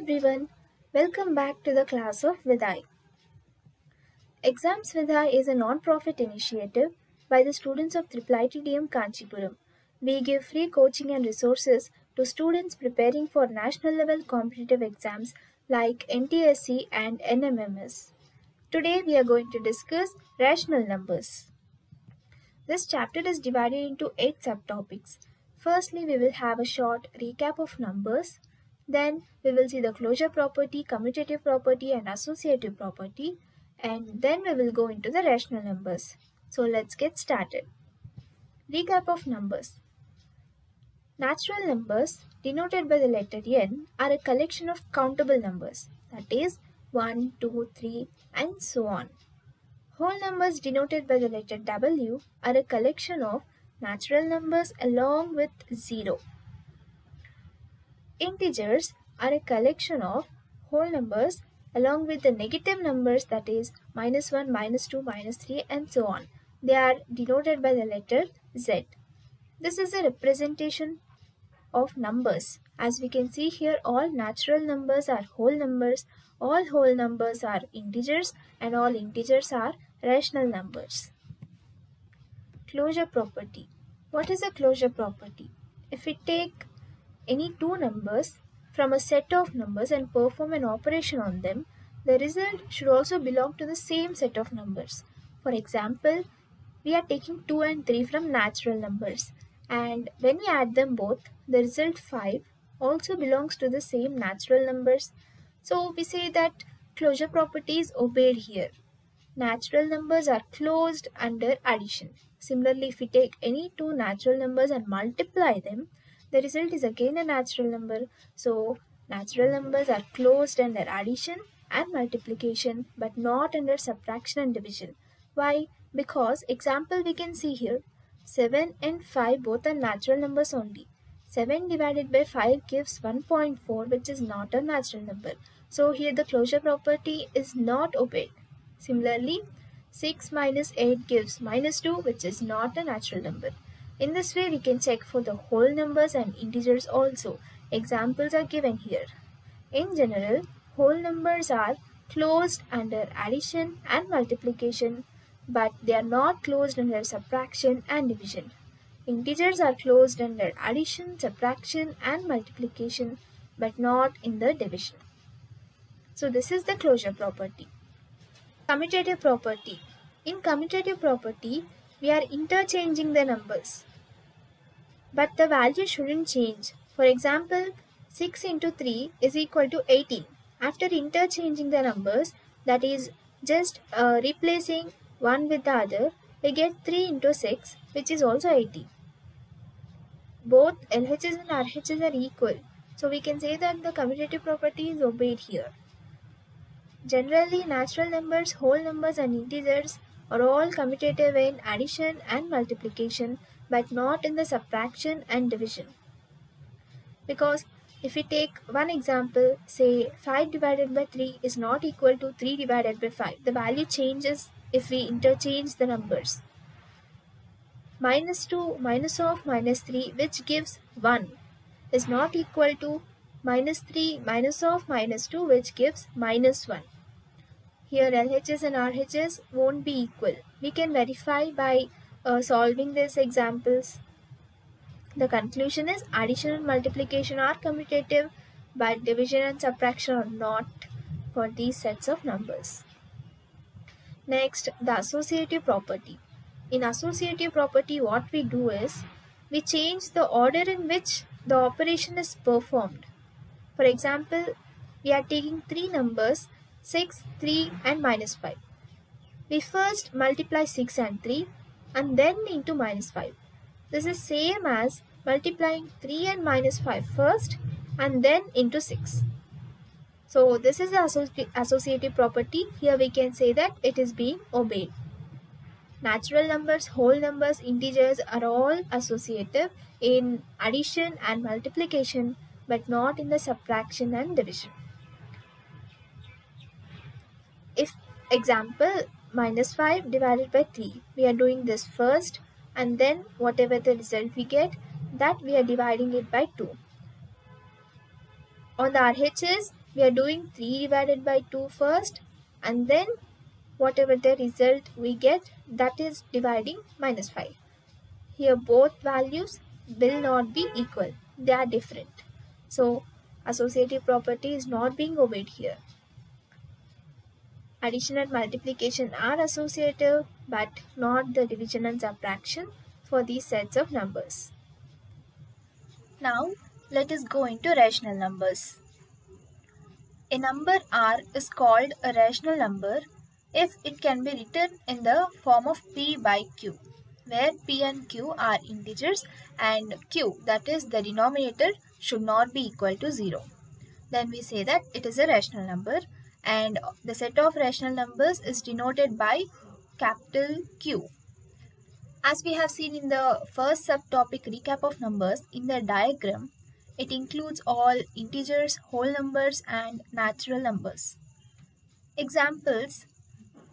everyone, welcome back to the class of Vidai. Exams Vidai is a non-profit initiative by the students of IIITDM Kanchipuram. We give free coaching and resources to students preparing for national level competitive exams like NTSC and NMMS. Today we are going to discuss rational numbers. This chapter is divided into 8 subtopics. Firstly, we will have a short recap of numbers. Then we will see the closure property, commutative property and associative property. And then we will go into the rational numbers. So let's get started. Recap of numbers. Natural numbers, denoted by the letter n, are a collection of countable numbers. That is 1, 2, 3 and so on. Whole numbers denoted by the letter W are a collection of natural numbers along with 0. Integers are a collection of whole numbers along with the negative numbers, that is -1, -2, -3 and so on. They are denoted by the letter Z. This is a representation of numbers. As we can see here, all natural numbers are whole numbers, all whole numbers are integers and all integers are rational numbers. Closure property. What is a closure property? If we take any two numbers from a set of numbers and perform an operation on them, the result should also belong to the same set of numbers. For example, we are taking 2 and 3 from natural numbers, and when we add them both, the result 5 also belongs to the same natural numbers. So we say that closure property is obeyed here. Natural numbers are closed under addition. Similarly, if we take any two natural numbers and multiply them, the result is again a natural number. So, natural numbers are closed under addition and multiplication but not under subtraction and division. Why? Because, example we can see here, 7 and 5 both are natural numbers only. 7 divided by 5 gives 1.4, which is not a natural number. So, here the closure property is not obeyed. Similarly, 6 minus 8 gives -2, which is not a natural number. In this way, we can check for the whole numbers and integers also. Examples are given here. In general, whole numbers are closed under addition and multiplication, but they are not closed under subtraction and division. Integers are closed under addition, subtraction and multiplication, but not in the division. So this is the closure property. Commutative property. In commutative property, we are interchanging the numbers, but the value shouldn't change. For example, 6 into 3 is equal to 18. After interchanging the numbers, that is just replacing one with the other, we get 3 into 6, which is also 18. Both LHS and RHS are equal. So we can say that the commutative property is obeyed here. Generally, natural numbers, whole numbers and integers are all commutative in addition and multiplication, but not in the subtraction and division. Because if we take one example, say 5 divided by 3 is not equal to 3 divided by 5. The value changes if we interchange the numbers. -2 minus of -3, which gives 1, is not equal to -3 minus of -2, which gives -1. Here LHS and RHS won't be equal. We can verify by solving these examples. The conclusion is addition and multiplication are commutative, but division and subtraction are not for these sets of numbers. Next, the associative property. In associative property, what we do is we change the order in which the operation is performed. For example, we are taking three numbers, 6, 3 and -5. We first multiply 6 and 3 and then into -5. This is same as multiplying 3 and -5 first and then into 6. So this is the associative property. Here we can say that it is being obeyed. Natural numbers, whole numbers, integers are all associative in addition and multiplication, but not in the subtraction and division. If example -5 divided by 3, we are doing this first and then whatever the result we get, that we are dividing it by 2. On the RHS, we are doing 3 divided by 2 first, and then whatever the result we get, that is dividing minus 5. Here both values will not be equal, they are different. So associative property is not being obeyed here. Addition and multiplication are associative, but not the division and subtraction for these sets of numbers. Now let us go into rational numbers. A number R is called a rational number if it can be written in the form of P by Q, where P and Q are integers and Q, that is the denominator, should not be equal to 0. Then we say that it is a rational number, and the set of rational numbers is denoted by capital Q. As we have seen in the first subtopic recap of numbers, in the diagram, it includes all integers, whole numbers and natural numbers. Examples: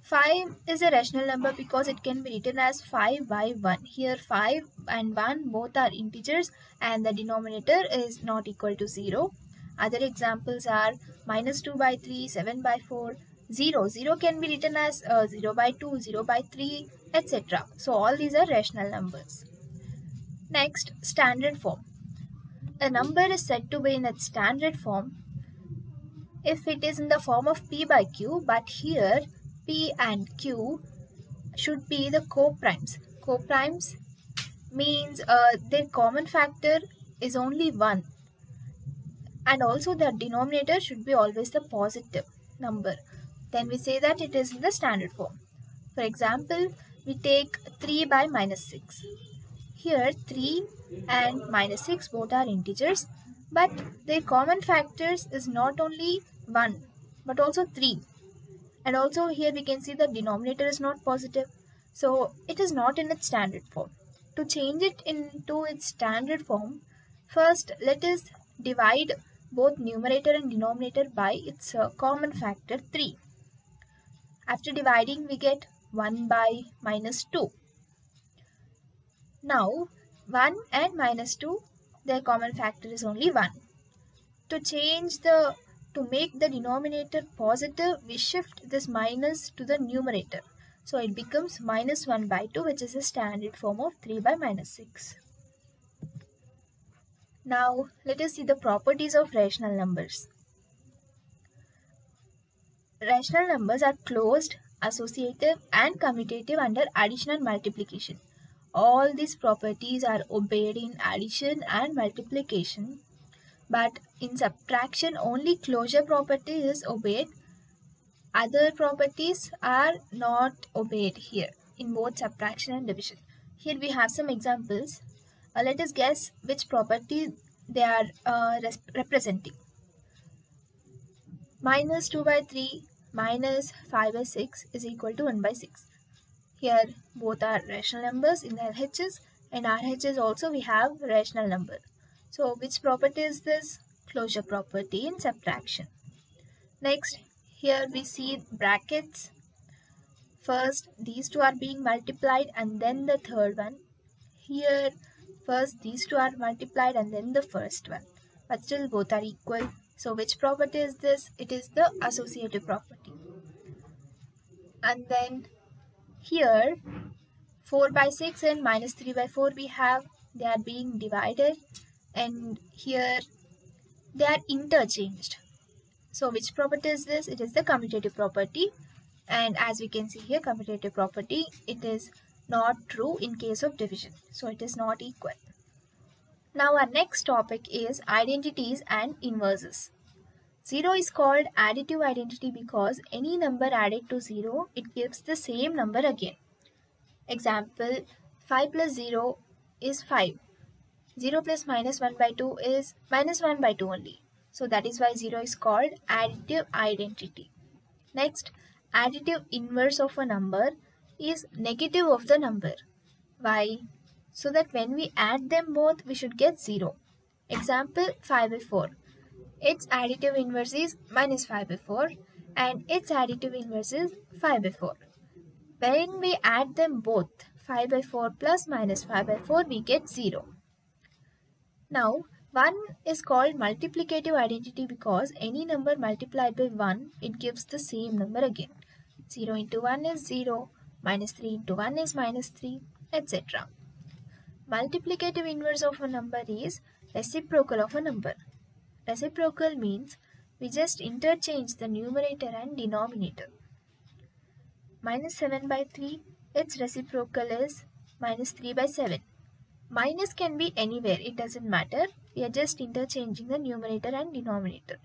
5 is a rational number because it can be written as 5 by 1. Here 5 and 1 both are integers and the denominator is not equal to 0. Other examples are minus 2 by 3, 7 by 4, 0. 0 can be written as 0 by 2, 0 by 3, etc. So all these are rational numbers. Next, standard form. A number is said to be in its standard form if it is in the form of P by Q, but here P and Q should be the co-primes. Co-primes means their common factor is only 1. And also the denominator should be always the positive number. Then we say that it is in the standard form. For example, we take 3 by minus 6. Here 3 and minus 6 both are integers, but their common factors is not only 1 but also 3. And also here we can see the denominator is not positive, so it is not in its standard form. To change it into its standard form, first let us divide both numerator and denominator by its common factor 3. After dividing, we get 1 by minus 2. Now 1 and minus 2, their common factor is only 1. To make the denominator positive, we shift this minus to the numerator. So it becomes minus 1 by 2, which is the standard form of 3 by minus 6. Now let us see the properties of rational numbers. Rational numbers are closed, associative and commutative under addition and multiplication. All these properties are obeyed in addition and multiplication, but in subtraction only closure property is obeyed. Other properties are not obeyed here in both subtraction and division. Here we have some examples. Let us guess which property they are representing. Minus 2 by 3 minus 5 by 6 is equal to 1 by 6. Here both are rational numbers in the LHS, and RHS also we have rational number. So which property is this? Closure property in subtraction. Next, here we see brackets. First these two are being multiplied and then the third one. Here first these two are multiplied and then the first one, but still both are equal. So which property is this? It is the associative property. And then here 4 by 6 and minus 3 by 4 we have, they are being divided, and here they are interchanged. So which property is this? It is the commutative property, and as we can see here, commutative property, it is not true in case of division, so it is not equal. Now our next topic is identities and inverses. 0 is called additive identity because any number added to 0, it gives the same number again. Example, 5 plus 0 is 5. 0 plus minus 1 by 2 is minus 1 by 2 only. So that is why 0 is called additive identity. Next, additive inverse of a number is negative of the number. Why? So that when we add them both, we should get 0. Example, 5 by 4. Its additive inverse is minus 5 by 4 and its additive inverse is 5 by 4. When we add them both, 5 by 4 plus minus 5 by 4, we get 0. Now, 1 is called multiplicative identity because any number multiplied by 1, it gives the same number again. 0 into 1 is 0, minus 3 into 1 is minus 3, etc. Multiplicative inverse of a number is reciprocal of a number. Reciprocal means we just interchange the numerator and denominator. Minus 7 by 3, its reciprocal is minus 3 by 7. Minus can be anywhere, it doesn't matter. We are just interchanging the numerator and denominator.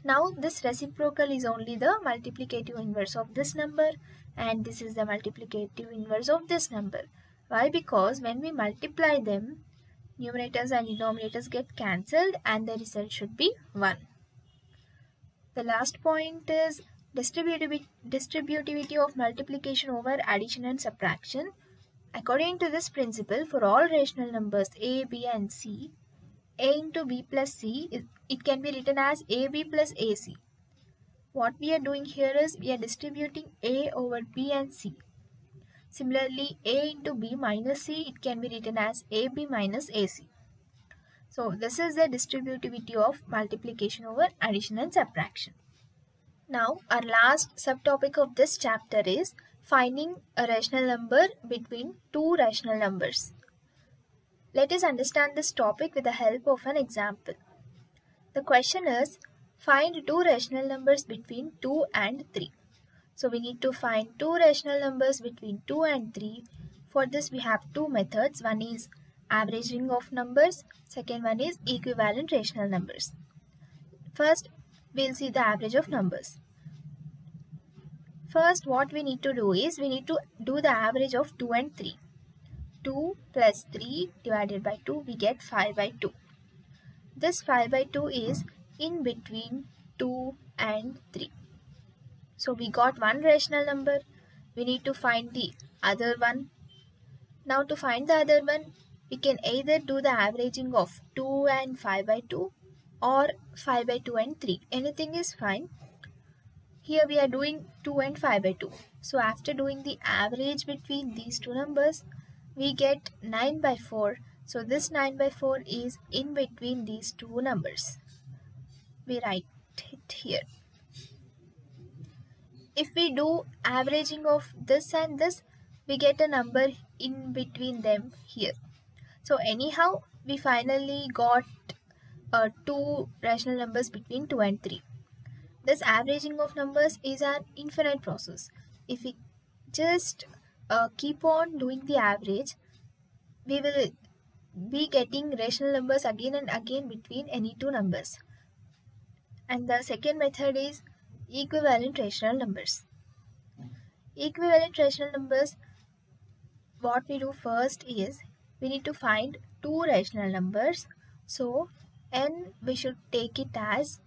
Now this reciprocal is only the multiplicative inverse of this number, and this is the multiplicative inverse of this number. Why? Because when we multiply them, numerators and denominators get cancelled and the result should be 1. The last point is distributivity of multiplication over addition and subtraction. According to this principle, for all rational numbers a, b and c, a into b plus c, it can be written as ab plus ac. What we are doing here is we are distributing a over b and c. Similarly, a into b minus c, it can be written as ab minus ac. So this is the distributivity of multiplication over addition and subtraction. Now our last subtopic of this chapter is finding a rational number between two rational numbers. Let us understand this topic with the help of an example. The question is, find two rational numbers between 2 and 3. So we need to find two rational numbers between 2 and 3. For this we have two methods. One is averaging of numbers. Second one is equivalent rational numbers. First, we'll see the average of numbers. First, what we need to do is we need to do the average of 2 and 3. 2 plus 3 divided by 2, we get 5 by 2. This 5 by 2 is in between 2 and 3. So we got one rational number. We need to find the other one. Now to find the other one, we can either do the averaging of 2 and 5 by 2 or 5 by 2 and 3. Anything is fine. Here we are doing 2 and 5 by 2. So after doing the average between these two numbers, we get 9 by 4. So this 9 by 4 is in between these two numbers. We write it here. If we do averaging of this and this, we get a number in between them here. So anyhow, we finally got two rational numbers between 2 and 3. This averaging of numbers is an infinite process. If we just keep on doing the average, we will be getting rational numbers again and again between any two numbers. And the second method is equivalent rational numbers. Equivalent rational numbers, what we do first is we need to find two rational numbers. So n, we should take it as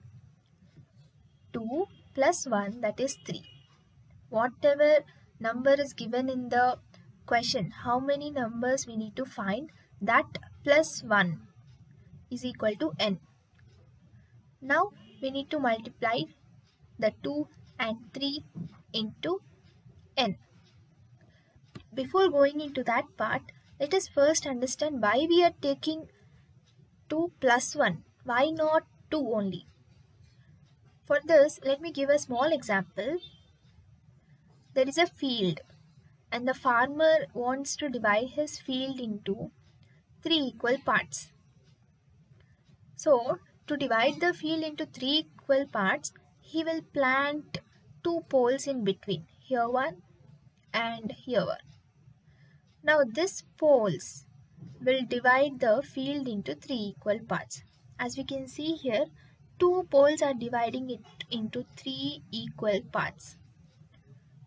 2 plus 1, that is 3. Whatever number is given in the question, how many numbers we need to find, that plus 1 is equal to n. Now we need to multiply the 2 and 3 into n. Before going into that part, let us first understand why we are taking 2 plus 1. Why not 2 only? For this, let me give a small example. There is a field and the farmer wants to divide his field into 3 equal parts. So, to divide the field into 3 equal parts, he will plant 2 poles in between. Here one and here one. Now, these poles will divide the field into 3 equal parts. As we can see here, 2 poles are dividing it into 3 equal parts.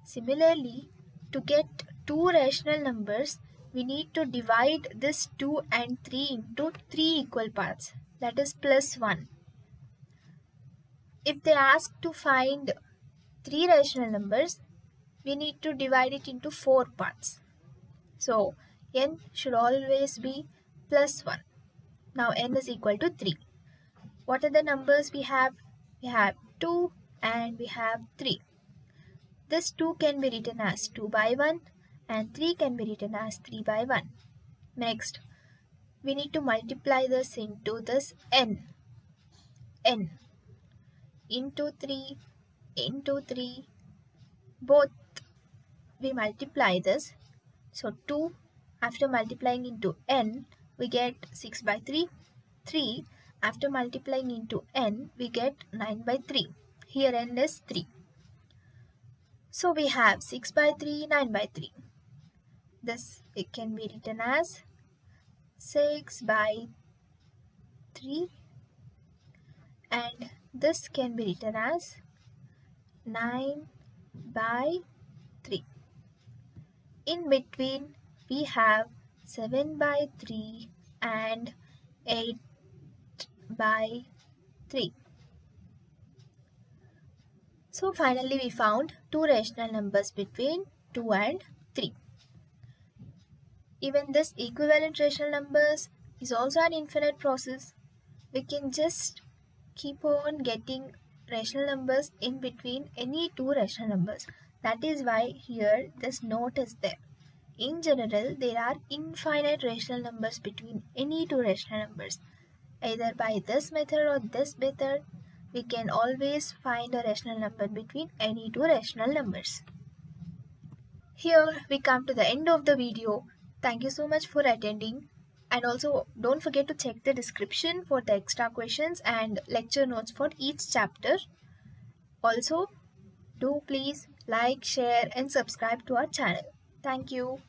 Similarly, to get two rational numbers, we need to divide this 2 and 3 into 3 equal parts, that is plus 1. If they ask to find 3 rational numbers, we need to divide it into 4 parts. So, n should always be plus 1. Now, n is equal to 3. What are the numbers we have? We have 2 and we have 3. This 2 can be written as 2 by 1 and 3 can be written as 3 by 1. Next, we need to multiply this into this n into 3 into 3, both we multiply this. So 2 after multiplying into n we get 6 by 3. 3 after multiplying into n we get 9 by 3. Here n is 3. So we have 6 by 3, 9 by 3. This it can be written as 6 by 3, and this can be written as 9 by 3. In between we have 7 by 3 and 8 by 3. So finally we found two rational numbers between 2 and 3. Even this equivalent rational numbers is also an infinite process. We can just keep on getting rational numbers in between any two rational numbers. That is why here this note is there. In general, there are infinite rational numbers between any two rational numbers. Either by this method or this method, we can always find a rational number between any two rational numbers. Here we come to the end of the video. Thank you so much for attending, and also don't forget to check the description for the extra questions and lecture notes for each chapter. Also, do please like, share and subscribe to our channel. Thank you.